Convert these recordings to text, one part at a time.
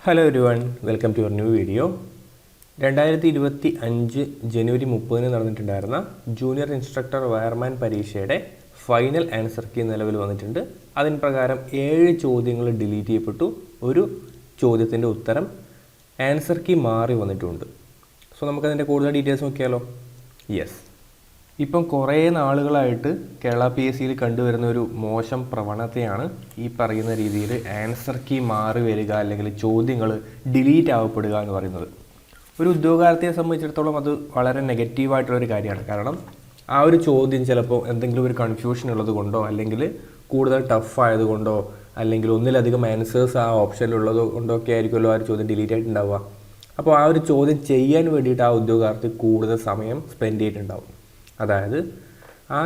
Hello everyone, welcome to your new video. 2025 ജനുവരി 30 നടന്നിട്ടുണ്ടായിരുന്ന junior instructor wireman പരീക്ഷയുടെ final answer key നിലവിൽ വന്നിട്ടുണ്ട്. അതിന് പ്രകാരം 7 ചോദ്യങ്ങൾ ഡിലീറ്റ് ചെയ്യപ്പെട്ടു. ഒരു ചോദ്യത്തിൻ്റെ ഉത്തരം ആൻസർ കീ മാറി വന്നിട്ടുണ്ട്. സോ നമുക്കതിൻ്റെ കൂടുതൽ ഡീറ്റെയിൽസ് നോക്കിയാലോ. യെസ്, ഇപ്പം കുറേ നാളുകളായിട്ട് കേരള PSCയിൽ കണ്ടുവരുന്ന ഒരു മോശം പ്രവണതയാണ് ഈ പറയുന്ന രീതിയിൽ ആൻസർ കീ മാറി വരിക, അല്ലെങ്കിൽ ചോദ്യങ്ങൾ ഡിലീറ്റ് ആവപ്പെടുക എന്ന് പറയുന്നത്. ഒരു ഉദ്യോഗാർത്ഥിയെ സംബന്ധിച്ചിടത്തോളം അത് വളരെ നെഗറ്റീവായിട്ടുള്ളൊരു കാര്യമാണ്. കാരണം ആ ഒരു ചോദ്യം ചിലപ്പോൾ എന്തെങ്കിലും ഒരു കൺഫ്യൂഷൻ ഉള്ളത് കൊണ്ടോ, അല്ലെങ്കിൽ കൂടുതൽ ടഫ് ആയതുകൊണ്ടോ, അല്ലെങ്കിൽ ഒന്നിലധികം ആൻസേഴ്സ് ആ ഓപ്ഷനിലുള്ളത് കൊണ്ടോ ഒക്കെ ആയിരിക്കുമല്ലോ ആ ഒരു ചോദ്യം ഡിലീറ്റ് ആയിട്ടുണ്ടാവുക. അപ്പോൾ ആ ഒരു ചോദ്യം ചെയ്യാൻ വേണ്ടിയിട്ട് ആ ഉദ്യോഗാർത്ഥി കൂടുതൽ സമയം സ്പെൻഡ് ചെയ്തിട്ടുണ്ടാവും. അതായത് ആ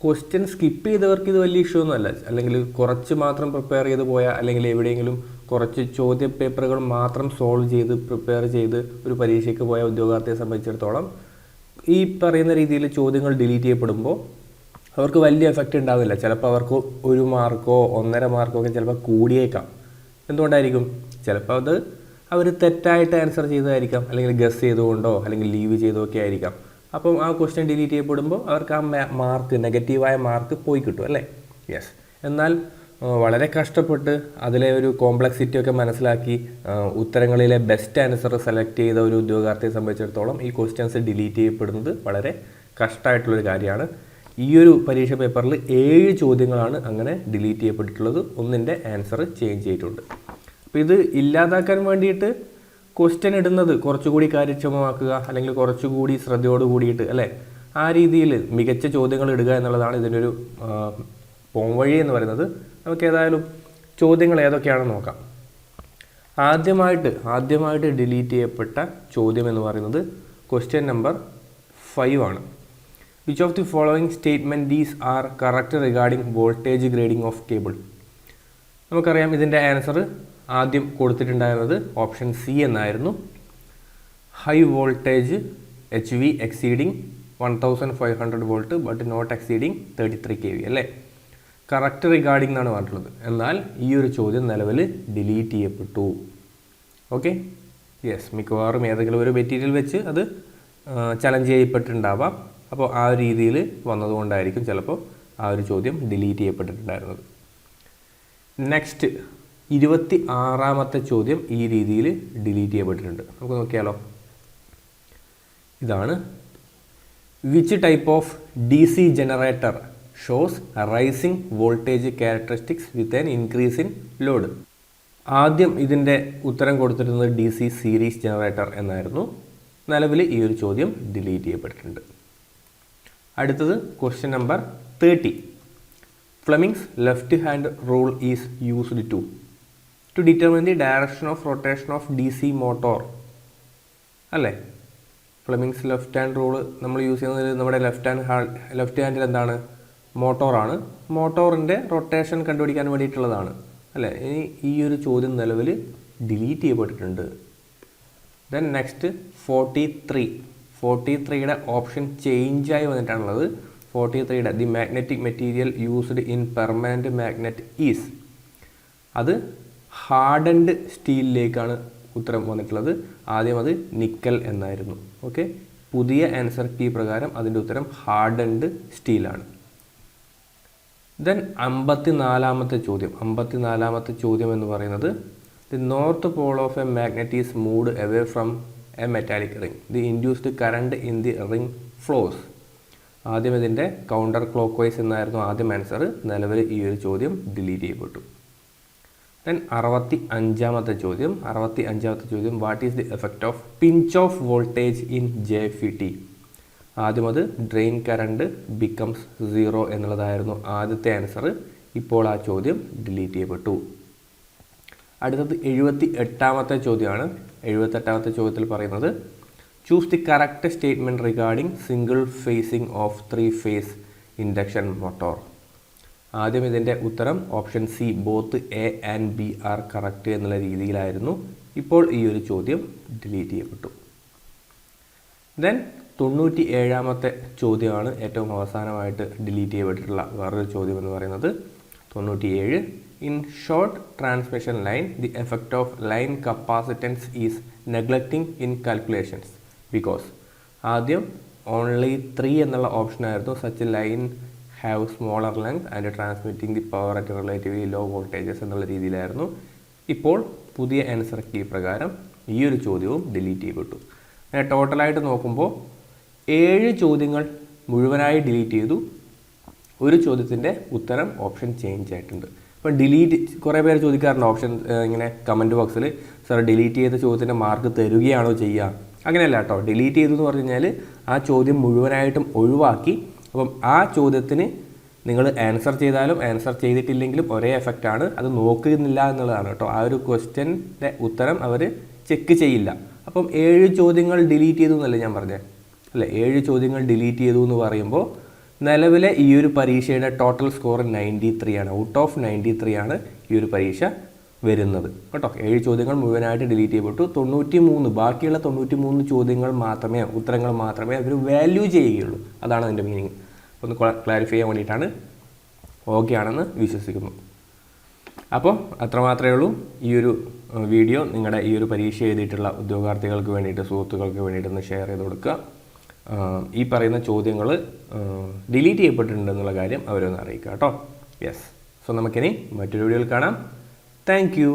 ക്വസ്റ്റ്യൻ സ്കിപ്പ് ചെയ്തവർക്ക് ഇത് വലിയ ഇഷ്യൂ ഒന്നുമല്ല, അല്ലെങ്കിൽ കുറച്ച് മാത്രം പ്രിപ്പയർ ചെയ്ത് പോയാൽ, അല്ലെങ്കിൽ എവിടെയെങ്കിലും കുറച്ച് ചോദ്യ പേപ്പറുകൾ മാത്രം സോൾവ് ചെയ്ത് പ്രിപ്പയർ ചെയ്ത് ഒരു പരീക്ഷയ്ക്ക് പോയ ഉദ്യോഗാർത്ഥിയെ സംബന്ധിച്ചിടത്തോളം ഈ പറയുന്ന രീതിയിൽ ചോദ്യങ്ങൾ ഡിലീറ്റ് ചെയ്യപ്പെടുമ്പോൾ അവർക്ക് വലിയ എഫക്റ്റ് ഉണ്ടാവില്ല. ചിലപ്പോൾ അവർക്ക് 1 മാർക്കോ 1.5 മാർക്കോ ഒക്കെ ചിലപ്പോൾ കൂടിയേക്കാം. എന്തുകൊണ്ടായിരിക്കും? ചിലപ്പോൾ അത് അവർ തെറ്റായിട്ട് ആൻസർ ചെയ്തതായിരിക്കാം, അല്ലെങ്കിൽ ഗസ് ചെയ്തുകൊണ്ടോ അല്ലെങ്കിൽ ലീവ് ചെയ്തോ ഒക്കെ ആയിരിക്കാം. അപ്പം ആ ക്വസ്റ്റ്യൻ ഡിലീറ്റ് ചെയ്യപ്പെടുമ്പോൾ അവർക്ക് ആ മാർക്ക്, നെഗറ്റീവായ മാർക്ക് പോയി കിട്ടും അല്ലേ. യെസ്, എന്നാൽ വളരെ കഷ്ടപ്പെട്ട് അതിലെ ഒരു കോംപ്ലക്സിറ്റി ഒക്കെ മനസ്സിലാക്കി ഉത്തരങ്ങളിലെ ബെസ്റ്റ് ആൻസർ സെലക്ട് ചെയ്ത ഒരു ഉദ്യോഗാർത്ഥിയെ സംബന്ധിച്ചിടത്തോളം ഈ ക്വസ്റ്റ്യൻസ് ഡിലീറ്റ് ചെയ്യപ്പെടുന്നത് വളരെ കഷ്ടമായിട്ടുള്ളൊരു കാര്യമാണ്. ഈ ഒരു പരീക്ഷ പേപ്പറിൽ 7 ചോദ്യങ്ങളാണ് അങ്ങനെ ഡിലീറ്റ് ചെയ്യപ്പെട്ടിട്ടുള്ളത്. ഒന്നിൻ്റെ ആൻസർ ചേഞ്ച് ചെയ്തിട്ടുണ്ട്. അപ്പോൾ ഇത് ഇല്ലാതാക്കാൻ വേണ്ടിയിട്ട് ക്വസ്റ്റ്യൻ ഇടുന്നത് കുറച്ചുകൂടി കാര്യക്ഷമമാക്കുക, അല്ലെങ്കിൽ കുറച്ചുകൂടി ശ്രദ്ധയോട് കൂടിയിട്ട് അല്ലേ, ആ രീതിയിൽ മികച്ച ചോദ്യങ്ങൾ ഇടുക എന്നുള്ളതാണ് ഇതിൻ്റെ ഒരു പോംവഴി എന്ന് പറയുന്നത്. നമുക്ക് ഏതായാലും ചോദ്യങ്ങൾ ഏതൊക്കെയാണെന്ന് നോക്കാം. ആദ്യമായിട്ട് ഡിലീറ്റ് ചെയ്യപ്പെട്ട ചോദ്യം എന്ന് പറയുന്നത് ക്വസ്റ്റ്യൻ നമ്പർ 5 ആണ്. Which of the following statement these are correct regarding voltage grading of cable? നമുക്കറിയാം ഇതിൻ്റെ ആൻസർ ആദ്യം കൊടുത്തിട്ടുണ്ടായിരുന്നത് ഓപ്ഷൻ സി എന്നായിരുന്നു. High voltage HV exceeding 1500 volt but not exceeding 33 kV അല്ലേ. കറക്റ്റ് റിഗാർഡിംഗ് എന്നാണ് പറഞ്ഞിട്ടുള്ളത്. എന്നാൽ ഈ ഒരു ചോദ്യം നിലവിൽ ഡിലീറ്റ് ചെയ്യപ്പെട്ടു. ഓക്കെ, യെസ്, മിക്കവാറും ഏതെങ്കിലും ഒരു മെറ്റീരിയൽ വെച്ച് അത് ചലഞ്ച് ചെയ്യപ്പെട്ടിട്ടുണ്ടാവാം. അപ്പോൾ ആ ഒരു രീതിയിൽ വന്നതുകൊണ്ടായിരിക്കും ചിലപ്പോൾ ആ ഒരു ചോദ്യം ഡിലീറ്റ് ചെയ്യപ്പെട്ടിട്ടുണ്ടായിരുന്നത്. നെക്സ്റ്റ് 26ാമത്തെ ചോദ്യം ഈ രീതിയിൽ ഡിലീറ്റ് ചെയ്യപ്പെട്ടിട്ടുണ്ട്. നമുക്ക് നോക്കിയാലോ. ഇതാണ്. Which type of DC generator shows rising voltage characteristics with an increase in load? ആദ്യം ഇതിൻ്റെ ഉത്തരം കൊടുത്തിരുന്നത് DC സീരീസ് ജനറേറ്റർ എന്നായിരുന്നു. നിലവിൽ ഈ ഒരു ചോദ്യം ഡിലീറ്റ് ചെയ്യപ്പെട്ടിട്ടുണ്ട്. അടുത്തത് question number 30. Fleming's left hand rule is used to determine the direction of rotation of DC motor അല്ലേ. ഫ്ലെമിങ്സ് ലെഫ്റ്റ് ഹാൻഡ് റൂൾ നമ്മൾ യൂസ് ചെയ്യുന്നത് നമ്മുടെ ലെഫ്റ്റ് ഹാൻഡിൽ എന്താണ്? മോട്ടോറാണ്. മോട്ടോറിൻ്റെ റൊട്ടേഷൻ കണ്ടുപിടിക്കാൻ വേണ്ടിയിട്ടുള്ളതാണ് അല്ലേ. ഇനി ഈ ഒരു ചോദ്യം നിലവിൽ ഡിലീറ്റ് ചെയ്യപ്പെട്ടിട്ടുണ്ട്. ദെൻ നെക്സ്റ്റ് 43യുടെ ഓപ്ഷൻ ചേഞ്ചായി വന്നിട്ടാണുള്ളത്. 43യുടെ the magnetic material used in permanent magnet is, അത് ഹാർഡൻഡ് സ്റ്റീലിലേക്കാണ് ഉത്തരം വന്നിട്ടുള്ളത്. ആദ്യം അത് നിക്കൽ എന്നായിരുന്നു. ഓക്കെ, പുതിയ ആൻസർ കീ പ്രകാരം അതിൻ്റെ ഉത്തരം ഹാർഡൻഡ് സ്റ്റീലാണ്. ദെൻ 54ാമത്തെ ചോദ്യം എന്ന് പറയുന്നത് the north pole of a magnet is moved away from a metallic ring. The induced current in the ring flows. ആദ്യം ഇതിൻ്റെ കൗണ്ടർ ക്ലോക്ക് വൈസ് എന്നായിരുന്നു ആദ്യം ആൻസർ. നിലവിൽ ഈ ഒരു ചോദ്യം ഡിലീറ്റ് ചെയ്യപ്പെട്ടു. ദെൻ 65ാമത്തെ ചോദ്യം what is the effect of pinch of voltage in JFET? ആദ്യം അത് ഡ്രെയിൻ കറണ്ട് ബിക്കംസ് 0 എന്നുള്ളതായിരുന്നു ആദ്യത്തെ ആൻസർ. ഇപ്പോൾ ആ ചോദ്യം ഡിലീറ്റ് ചെയ്യപ്പെട്ടു. അടുത്തത് 78ാമത്തെ ചോദ്യമാണ്. 78ാമത്തെ ചോദ്യത്തിൽ പറയുന്നത് choose the correct statement regarding single facing of 3 phase induction motor. ആദ്യം ഇതിൻ്റെ ഉത്തരം option C both A and B are correct എന്നുള്ള രീതിയിലായിരുന്നു. ഇപ്പോൾ ഈ ഒരു ചോദ്യം ഡിലീറ്റ് ചെയ്യപ്പെട്ടു. ദെൻ 97ാമത്തെ ചോദ്യമാണ് ഏറ്റവും അവസാനമായിട്ട് ഡിലീറ്റ് ചെയ്യപ്പെട്ടിട്ടുള്ള വേറൊരു ചോദ്യം എന്ന് പറയുന്നത്. 97 in short transmission line the effect of line capacitance is neglecting in calculations because ആദ്യം ഓൺലി 3 എന്നുള്ള ഓപ്ഷനായിരുന്നു such line have smaller length and transmitting the power at relatively low voltages എന്നുള്ള രീതിയിലായിരുന്നു. ഇപ്പോൾ പുതിയ ആൻസർ കീ പ്രകാരം ഈ ഒരു ചോദ്യവും ഡിലീറ്റ് ചെയ്യപ്പെട്ടു. അങ്ങനെ ടോട്ടലായിട്ട് നോക്കുമ്പോൾ 7 ചോദ്യങ്ങൾ മുഴുവനായി ഡിലീറ്റ് ചെയ്തു. ഒരു ചോദ്യത്തിൻ്റെ ഉത്തരം ഓപ്ഷൻ ചേഞ്ച് ആയിട്ടുണ്ട്. അപ്പോൾ ഡിലീറ്റ് കുറേ പേര് ചോദിക്കാറുണ്ട് ഓപ്ഷൻ ഇങ്ങനെ കമൻറ്റ് ബോക്സിൽ, സാർ ഡിലീറ്റ് ചെയ്ത ചോദ്യത്തിൻ്റെ മാർക്ക് തരുകയാണോ ചെയ്യുക? അങ്ങനെയല്ല കേട്ടോ. ഡിലീറ്റ് ചെയ്തു എന്ന് പറഞ്ഞു കഴിഞ്ഞാൽ ആ ചോദ്യം മുഴുവനായിട്ടും ഒഴിവാക്കി. അപ്പം ആ ചോദ്യത്തിന് നിങ്ങൾ ആൻസർ ചെയ്താലും ആൻസർ ചെയ്തിട്ടില്ലെങ്കിലും ഒരേ എഫക്റ്റാണ്. അത് നോക്കുന്നില്ല എന്നുള്ളതാണ് കേട്ടോ. ആ ഒരു ക്വസ്റ്റ്യൻ്റെ ഉത്തരം അവർ ചെക്ക് ചെയ്യില്ല. അപ്പം 7 ചോദ്യങ്ങൾ ഡിലീറ്റ് ചെയ്തു എന്നല്ലേ ഞാൻ പറഞ്ഞത് അല്ലേ? 7 ചോദ്യങ്ങൾ ഡിലീറ്റ് ചെയ്തു എന്ന് പറയുമ്പോൾ നിലവിലെ ഈ ഒരു പരീക്ഷയുടെ ടോട്ടൽ സ്കോർ 93 ആണ്. ഔട്ട് ഓഫ് 93 ആണ് ഈ ഒരു പരീക്ഷ വരുന്നത് കേട്ടോ. 7 ചോദ്യങ്ങൾ മുഴുവനായിട്ട് ഡിലീറ്റ് ചെയ്യപ്പെട്ടു. 93 ബാക്കിയുള്ള 93 ചോദ്യങ്ങൾ മാത്രമേ, ഉത്തരങ്ങൾ മാത്രമേ അവർ വാല്യൂ ചെയ്യുകയുള്ളൂ. അതാണ് അതിൻ്റെ മീനിങ്. ഒന്ന് ക്ലാരിഫൈ ചെയ്യാൻ വേണ്ടിയിട്ടാണ്. ഓക്കെ ആണെന്ന് വിശ്വസിക്കുന്നു. അപ്പോൾ അത്രമാത്രമേ ഉള്ളൂ. ഈ ഒരു വീഡിയോ നിങ്ങളുടെ ഈ ഒരു പരീക്ഷ എഴുതിയിട്ടുള്ള ഉദ്യോഗാർത്ഥികൾക്ക് വേണ്ടിയിട്ട്, സുഹൃത്തുക്കൾക്ക് വേണ്ടിയിട്ടൊന്ന് ഷെയർ ചെയ്ത് കൊടുക്കുക. ഈ പറയുന്ന ചോദ്യങ്ങൾ ഡിലീറ്റ് ചെയ്യപ്പെട്ടിട്ടുണ്ടെന്നുള്ള കാര്യം അവരൊന്ന് അറിയിക്കുക കേട്ടോ. യെസ്. സോ നമുക്കിനി മറ്റൊരു വീഡിയോയിൽ കാണാം. Thank you.